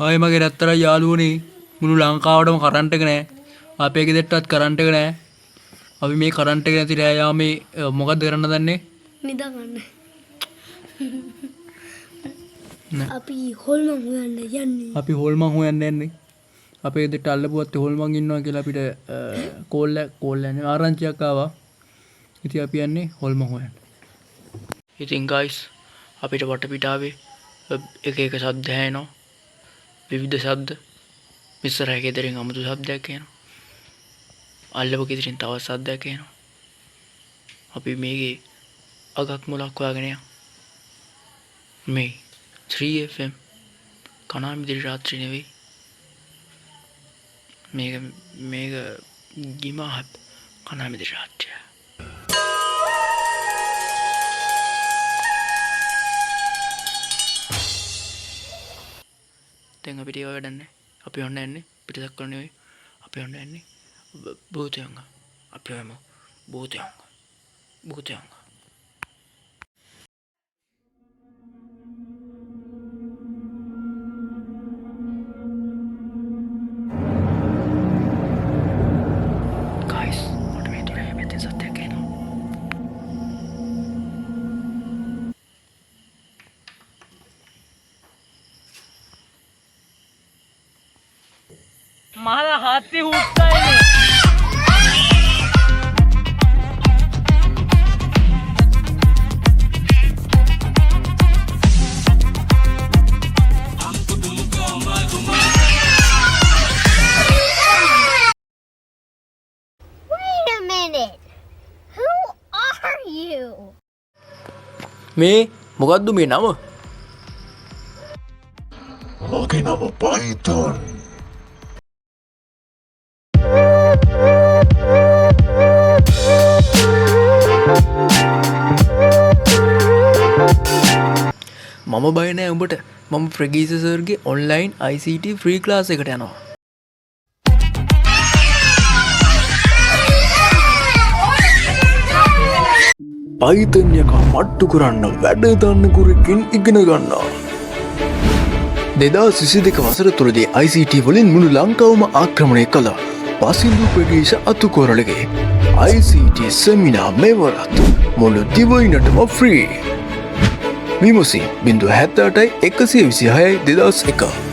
ආයේ මගේ රැත්තර යාළුවනේ මුළු ලංකාවටම කරන්ට් එක නැහැ. අපේ ගෙදරටත් කරන්ට් එක නැහැ. අපි මේ කරන්ට් එක නැති රෑ යාමේ මොකද්ද කරන්න දන්නේ? නිදාගන්න. අපි හොල්මන් හොයන්න යන්නේ. අපි හොල්මන් හොයන්න යන්නේ. අපේ ගෙදරට අල්ලපුවත් හොල්මන් ඉන්නවා කියලා අපිට කෝල් යන්නේ ආරංචියක් ආවා. ඉතින් අපි යන්නේ හොල්මන් හොයන්න. ඉතින් guys අපිට වටපිටාවේ එක එක ශබ්ද ඇහෙනවා. විවිධ ශබ්ද. මිස්සරා ගෙදරින් අමුතු ශබ්දයක් එනවා. අල්ලපු ගෙදරින් තවත් ශබ්දයක් එනවා. අපි මේකේ අගක් මුලක් හොයාගෙන යමු. මේ 3FM කණාමිදිරි රාත්‍රී නෙවෙයි. මේක ගිමා කණාමිදිරි රාත්‍රිය. දැන් අපිට ඒව වැඩක් නැහැ. අපි හොන්න යන්නේ පිටසක් කරන නෙවෙයි. අපි හොන්න යන්නේ භූතයන්ග. අපි යමු භූතයන්ග. guys මට මේ දොරේ මෙතෙන් සත්‍යයක් එනවා. माला हाथी उठता है Wait a minute. Who are you? මේ මොකද්ද මේ නම? මගේ නම Python. මම බය නෑ උඹට. මම ප්‍රගීෂ සර්ගේ ඔන්ලයින් ICT ෆ්‍රී ක්ලාස් එකට යනවා. Python එක මට්ටු කරන්න වැඩ දන්න කුරකින් ඉගෙන ගන්නවා. 2022 වසර තුලදී ICT වලින් මුළු ලංකාවම ආක්‍රමණය කළා. පාසින්දු ප්‍රගීෂ අතුකොරලගේ ICT සෙමිනාර් මෙවරත් මුළු දිවයිනටම ෆ්‍රී. විමසි 078 126 2001